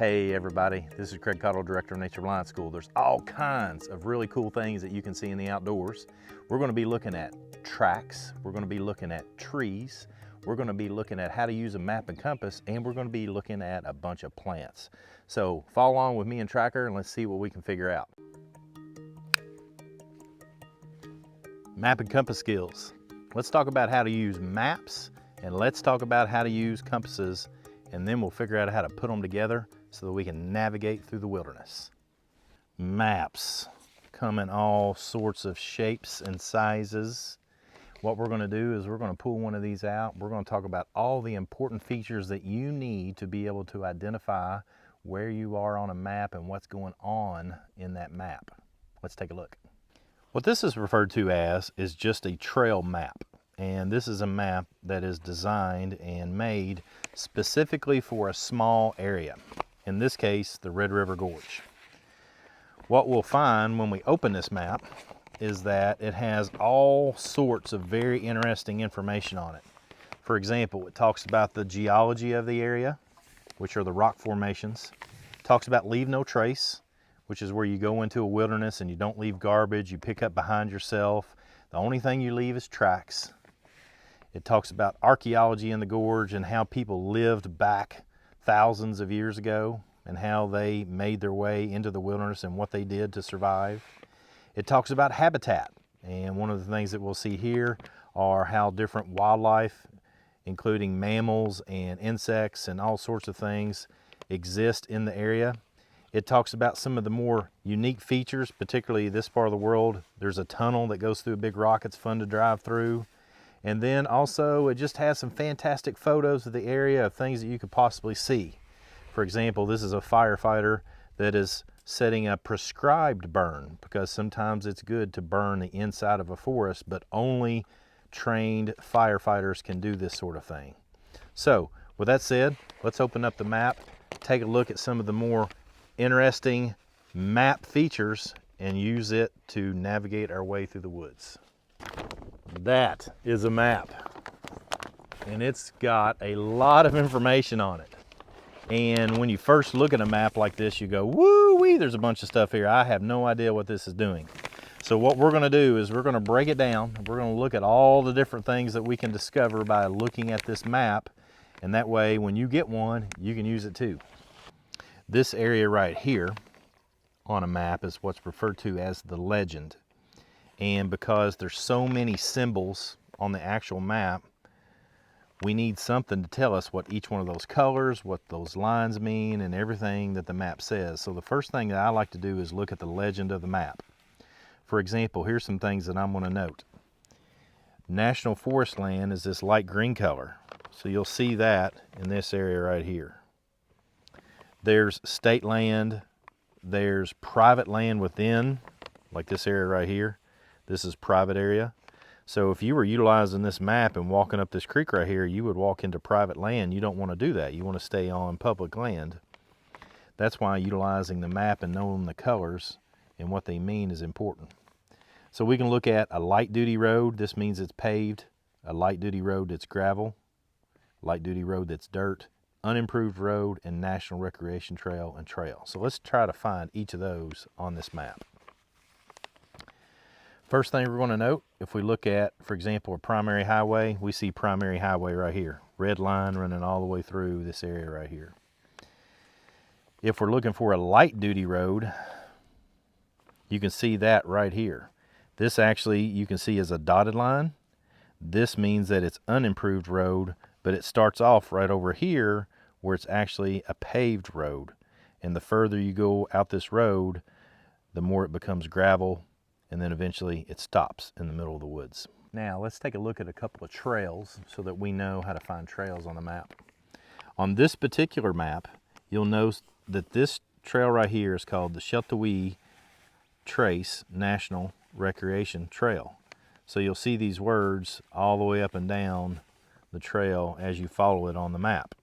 Hey everybody, this is Craig Caudill, Director of Nature Blind School. There's all kinds of really cool things that you can see in the outdoors. We're going to be looking at tracks, we're going to be looking at trees, we're going to be looking at how to use a map and compass, and we're going to be looking at a bunch of plants. So follow along with me and Tracker and let's see what we can figure out. Map and compass skills. Let's talk about how to use maps, and let's talk about how to use compasses, and then we'll figure out how to put them together so that we can navigate through the wilderness. Maps come in all sorts of shapes and sizes. What we're going to do is we're going to pull one of these out. We're going to talk about all the important features that you need to be able to identify where you are on a map and what's going on in that map. Let's take a look. What this is referred to as is just a trail map. And this is a map that is designed and made specifically for a small area. In this case, the Red River Gorge. What we'll find when we open this map is that it has all sorts of very interesting information on it. For example, it talks about the geology of the area, which are the rock formations. It talks about leave no trace, which is where you go into a wilderness and you don't leave garbage, you pick up behind yourself. The only thing you leave is tracks. It talks about archaeology in the gorge and how people lived back thousands of years ago and how they made their way into the wilderness and what they did to survive. It talks about habitat, and one of the things that we'll see here are how different wildlife, including mammals and insects and all sorts of things, exist in the area. It talks about some of the more unique features, particularly this part of the world. There's a tunnel that goes through a big rock. It's fun to drive through. And then also it just has some fantastic photos of the area of things that you could possibly see. For example, this is a firefighter that is setting a prescribed burn, because sometimes it's good to burn the inside of a forest, but only trained firefighters can do this sort of thing. So with that said, let's open up the map, take a look at some of the more interesting map features and use it to navigate our way through the woods. That is a map, and it's got a lot of information on it. And when you first look at a map like this, you go, woo-wee, there's a bunch of stuff here. I have no idea what this is doing. So what we're going to do is we're going to break it down. We're going to look at all the different things that we can discover by looking at this map, and that way when you get one, you can use it too. This area right here on a map is what's referred to as the legend. And because there's so many symbols on the actual map, we need something to tell us what each one of those colors, what those lines mean, and everything that the map says. So the first thing that I like to do is look at the legend of the map. For example, here's some things that I'm going to note. National forest land is this light green color. So you'll see that in this area right here. There's state land, there's private land within, like this area right here. This is private area. So if you were utilizing this map and walking up this creek right here, you would walk into private land. You don't want to do that. You want to stay on public land. That's why utilizing the map and knowing the colors and what they mean is important. So we can look at a light duty road. This means it's paved. A light duty road that's gravel. Light duty road that's dirt. Unimproved road, and national recreation trail and trail. So let's try to find each of those on this map. First thing we're going to note, if we look at, for example, a primary highway, we see primary highway right here. Red line running all the way through this area right here. If we're looking for a light duty road, you can see that right here. This actually you can see is a dotted line. This means that it's unimproved road, but it starts off right over here where it's actually a paved road. And the further you go out this road, the more it becomes gravel, and then eventually it stops in the middle of the woods. Now let's take a look at a couple of trails so that we know how to find trails on the map. On this particular map, you'll notice that this trail right here is called the Sheltawee Trace National Recreation Trail. So you'll see these words all the way up and down the trail as you follow it on the map.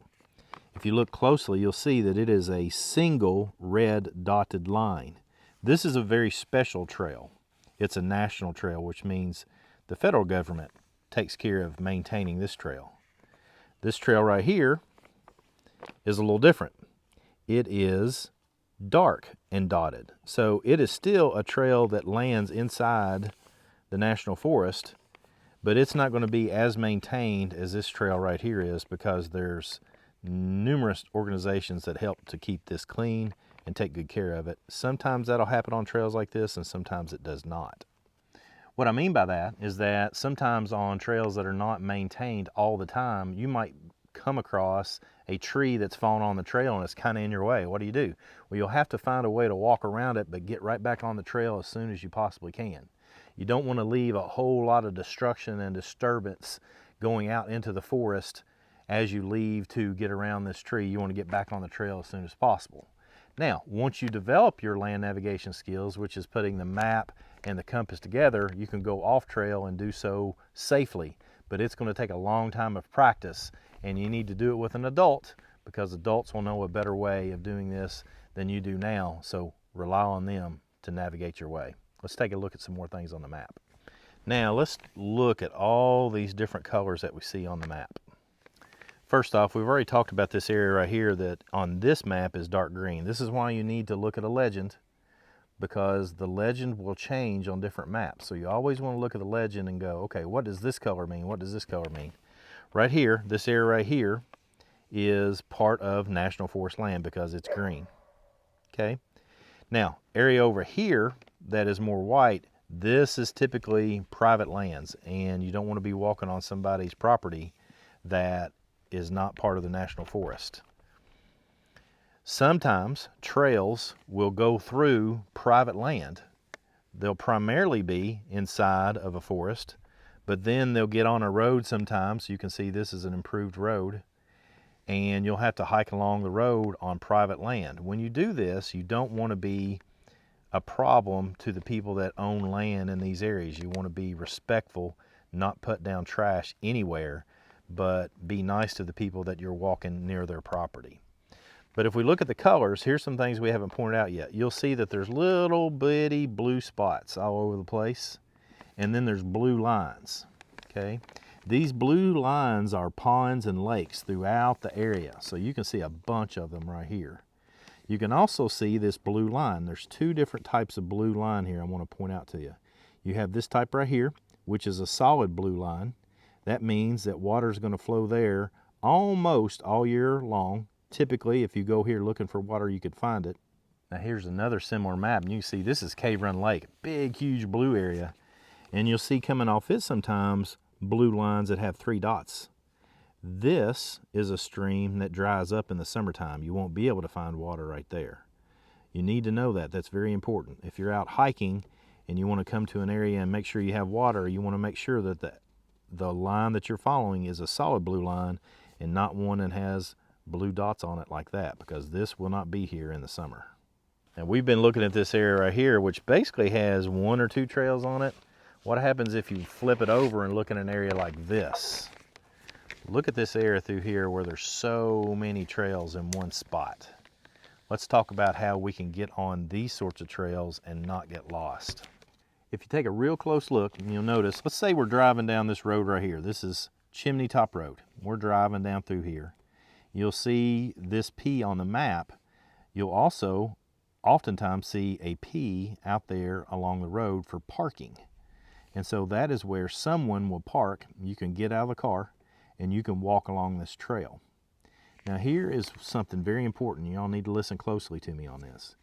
If you look closely, you'll see that it is a single red dotted line. This is a very special trail. It's a national trail, which means the federal government takes care of maintaining this trail. This trail right here is a little different. it is dark and dotted. So it is still a trail that lands inside the national forest, but it's not going to be as maintained as this trail right here is, because there's numerous organizations that help to keep this clean and take good care of it. Sometimes that'll happen on trails like this, and sometimes it does not. What I mean by that is that sometimes on trails that are not maintained all the time, you might come across a tree that's fallen on the trail and it's kind of in your way. What do? Well, you'll have to find a way to walk around it, but get right back on the trail as soon as you possibly can. You don't want to leave a whole lot of destruction and disturbance going out into the forest as you leave to get around this tree. You want to get back on the trail as soon as possible. Now, once you develop your land navigation skills, which is putting the map and the compass together, you can go off trail and do so safely. But it's going to take a long time of practice, and you need to do it with an adult, because adults will know a better way of doing this than you do now. So rely on them to navigate your way. Let's take a look at some more things on the map. Now let's look at all these different colors that we see on the map. First off, we've already talked about this area right here that on this map is dark green. This is why you need to look at a legend, because the legend will change on different maps. So you always want to look at the legend and go, okay, what does this color mean? What does this color mean? Right here, this area right here is part of national forest land because it's green. Okay. Now, area over here that is more white, this is typically private lands, and you don't want to be walking on somebody's property that is not part of the national forest. Sometimes trails will go through private land. They'll primarily be inside of a forest, but then they'll get on a road sometimes. You can see this is an improved road, and you'll have to hike along the road on private land. When you do this, you don't want to be a problem to the people that own land in these areas. You want to be respectful, not put down trash anywhere, but be nice to the people that you're walking near their property. But if we look at the colors, here's some things we haven't pointed out yet. You'll see that there's little bitty blue spots all over the place, and then there's blue lines, okay? These blue lines are ponds and lakes throughout the area, so you can see a bunch of them right here. You can also see this blue line. There's two different types of blue line here I want to point out to you. You have this type right here, which is a solid blue line. That means that water is going to flow there almost all year long. Typically, if you go here looking for water, you could find it. Now here's another similar map, and you see this is Cave Run Lake, big, huge blue area. And you'll see coming off it sometimes blue lines that have 3 dots. This is a stream that dries up in the summertime. You won't be able to find water right there. You need to know that. That's very important. If you're out hiking and you want to come to an area and make sure you have water, you want to make sure that the line that you're following is a solid blue line and not one that has blue dots on it like that, because this will not be here in the summer. And we've been looking at this area right here, which basically has 1 or 2 trails on it. What happens if you flip it over and look at an area like this? Look at this area through here where there's so many trails in one spot. Let's talk about how we can get on these sorts of trails and not get lost. If you take a real close look, you'll notice, let's say we're driving down this road right here. This is Chimney Top Road. We're driving down through here. You'll see this P on the map. You'll also oftentimes see a P out there along the road for parking. And so that is where someone will park. You can get out of the car and you can walk along this trail. Now here is something very important. Y'all need to listen closely to me on this.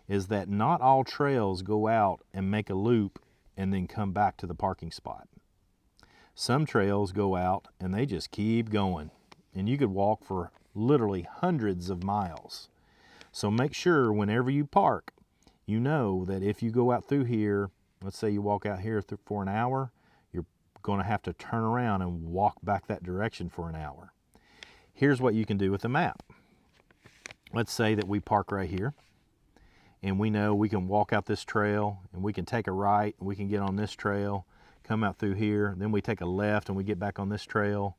Is that not all trails go out and make a loop and then come back to the parking spot. Some trails go out and they just keep going. And you could walk for literally hundreds of miles. So make sure whenever you park, you know that if you go out through here, let's say you walk out here for an hour, you're going to have to turn around and walk back that direction for an hour. Here's what you can do with the map. Let's say that we park right here, and we know we can walk out this trail, and we can take a right, and we can get on this trail, come out through here, then we take a left, and we get back on this trail,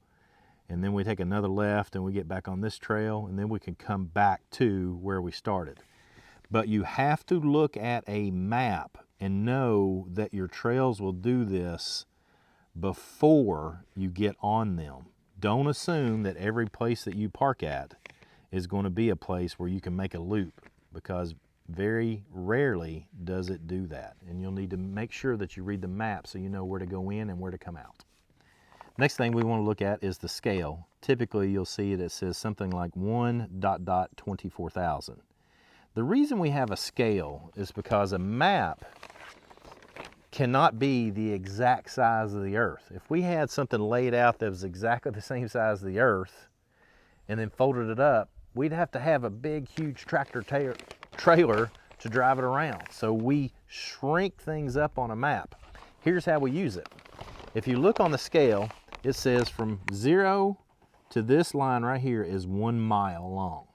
and then we take another left, and we get back on this trail, and then we can come back to where we started. But you have to look at a map and know that your trails will do this before you get on them. Don't assume that every place that you park at is going to be a place where you can make a loop, because very rarely does it do that. And you'll need to make sure that you read the map so you know where to go in and where to come out. Next thing we want to look at is the scale. Typically you'll see it says something like 1.24,000. The reason we have a scale is because a map cannot be the exact size of the earth. If we had something laid out that was exactly the same size as the earth and then folded it up, we'd have to have a big, huge tractor trailer to drive it around. So we shrink things up on a map. Here's how we use it. If you look on the scale, it says from 0 to this line right here is 1 mile long.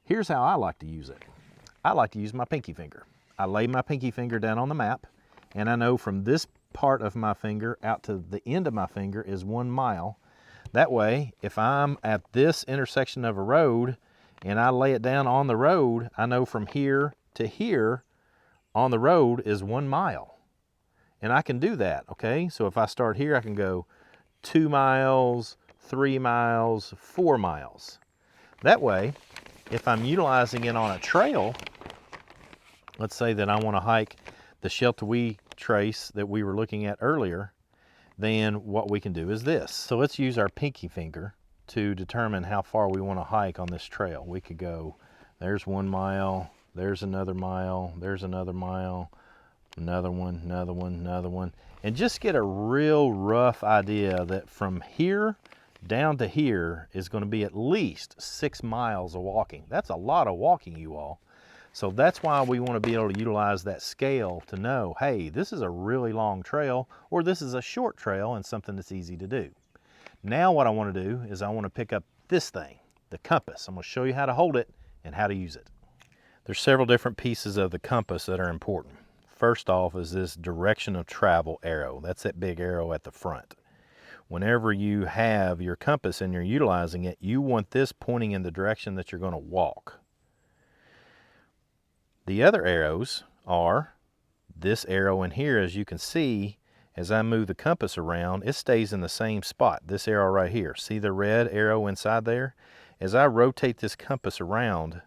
Here's how I like to use it. I like to use my pinky finger. I lay my pinky finger down on the map, and I know from this part of my finger out to the end of my finger is 1 mile. That way, if I'm at this intersection of a road and I lay it down on the road, I know from here to here on the road is 1 mile. And I can do that, okay? So if I start here, I can go 2 miles, 3 miles, 4 miles. That way, if I'm utilizing it on a trail, let's say that I want to hike the Sheltawee trace that we were looking at earlier, then what we can do is this. So let's use our pinky finger to determine how far we want to hike on this trail. We could go, there's 1 mile, there's another mile, there's another mile, another one, another one, another one, and just get a real rough idea that from here down to here is going to be at least 6 miles of walking. That's a lot of walking, you all. So that's why we want to be able to utilize that scale to know, hey, this is a really long trail, or this is a short trail and something that's easy to do. Now what I want to do is I want to pick up this thing, the compass. I'm going to show you how to hold it and how to use it. There's several different pieces of the compass that are important. First off is this direction of travel arrow. That's that big arrow at the front. Whenever you have your compass and you're utilizing it, you want this pointing in the direction that you're going to walk. The other arrows are this arrow in here. As you can see, as I move the compass around, it stays in the same spot. This arrow right here. See the red arrow inside there? As I rotate this compass around,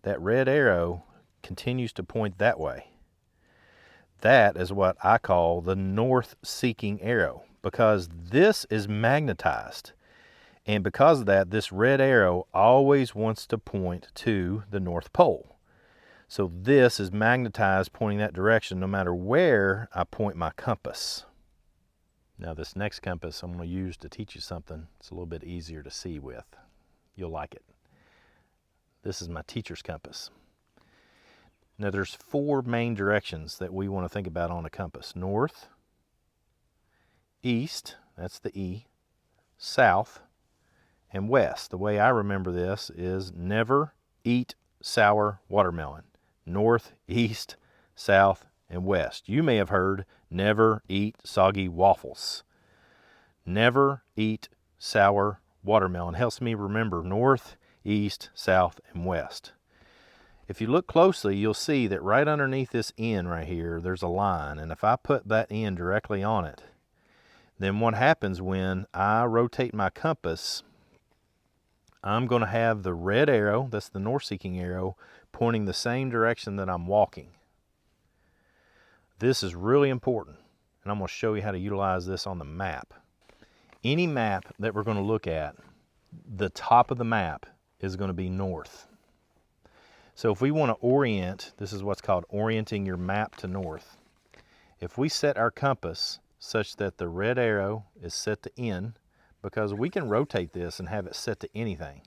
that red arrow continues to point that way. That is what I call the north-seeking arrow, because this is magnetized. And because of that, this red arrow always wants to point to the North Pole. So this is magnetized, pointing that direction no matter where I point my compass. Now this next compass I'm going to use to teach you something. It's a little bit easier to see with. You'll like it. This is my teacher's compass. Now there's 4 main directions that we want to think about on a compass. North, east, that's the E, south, and west. The way I remember this is never eat sour watermelon. North, east, south, and west. You may have heard never eat soggy waffles. Never eat sour watermelon helps me remember north, east, south, and west. If you look closely, you'll see that right underneath this N right here, there's a line. And if I put that N directly on it, then what happens when I rotate my compass, I'm going to have the red arrow, that's the north-seeking arrow, pointing the same direction that I'm walking. This is really important, and I'm going to show you how to utilize this on the map. Any map that we're going to look at, the top of the map is going to be north. So if we want to orient, this is what's called orienting your map to north. If we set our compass such that the red arrow is set to N, because we can rotate this and have it set to anything.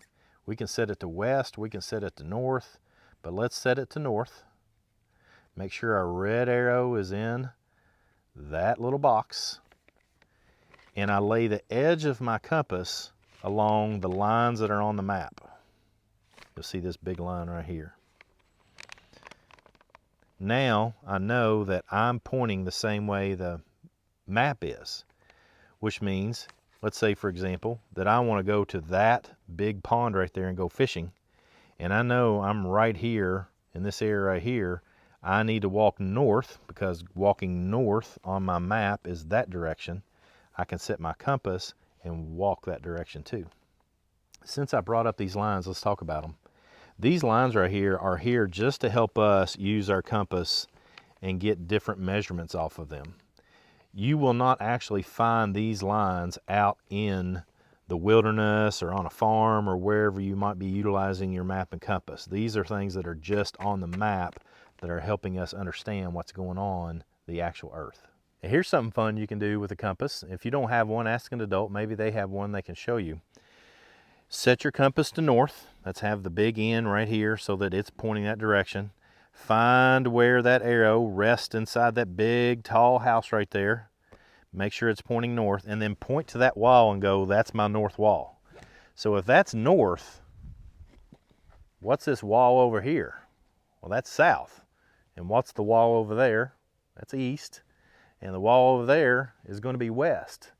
We can set it to west, we can set it to north, but let's set it to north. Make sure our red arrow is in that little box. And I lay the edge of my compass along the lines that are on the map. You'll see this big line right here. Now I know that I'm pointing the same way the map is, which means, let's say for example, that I want to go to that big pond right there and go fishing. And I know I'm right here in this area right here. I need to walk north, because walking north on my map is that direction. I can set my compass and walk that direction too. Since I brought up these lines, let's talk about them. These lines right here are here just to help us use our compass and get different measurements off of them. You will not actually find these lines out in the wilderness or on a farm or wherever you might be utilizing your map and compass. These are things that are just on the map that are helping us understand what's going on the actual earth. And here's something fun you can do with a compass. If you don't have one, ask an adult. Maybe they have one they can show you. Set your compass to north. Let's have the big end right here so that it's pointing that direction. Find where that arrow rests inside that big tall house right there. Make sure it's pointing north, and then point to that wall and go, that's my north wall. So if that's north, what's this wall over here? Well, that's south. And what's the wall over there? That's east. And the wall over there is going to be west.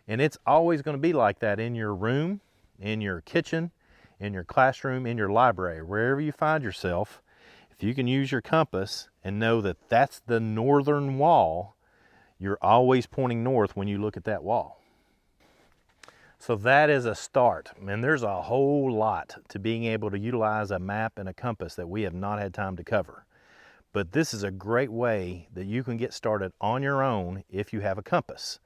And it's always going to be like that in your room, in your kitchen, in your classroom, in your library, wherever you find yourself. If you can use your compass and know that that's the northern wall, you're always pointing north when you look at that wall. So that is a start, and there's a whole lot to being able to utilize a map and a compass that we have not had time to cover. But this is a great way that you can get started on your own if you have a compass.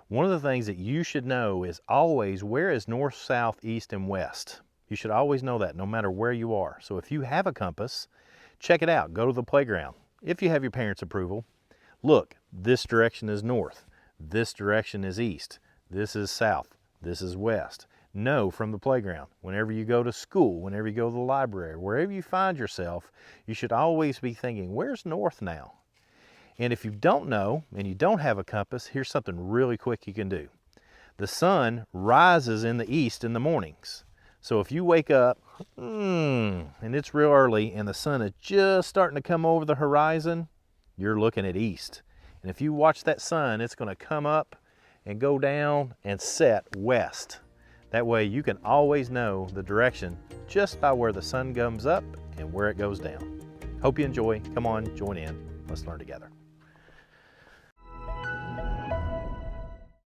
One of the things that you should know is always, where is north, south, east, and west? You should always know that no matter where you are. So if you have a compass, check it out. Go to the playground. If you have your parents' approval, look, this direction is north. This direction is east. This is south. This is west. Know from the playground. Whenever you go to school, whenever you go to the library, wherever you find yourself, you should always be thinking, where's north now? And if you don't know and you don't have a compass, here's something really quick you can do. The sun rises in the east in the mornings. So if you wake up and it's real early and the sun is just starting to come over the horizon, you're looking at east. And if you watch that sun, it's going to come up and go down and set west. That way you can always know the direction just by where the sun comes up and where it goes down. Hope you enjoy. Come on, join in. Let's learn together.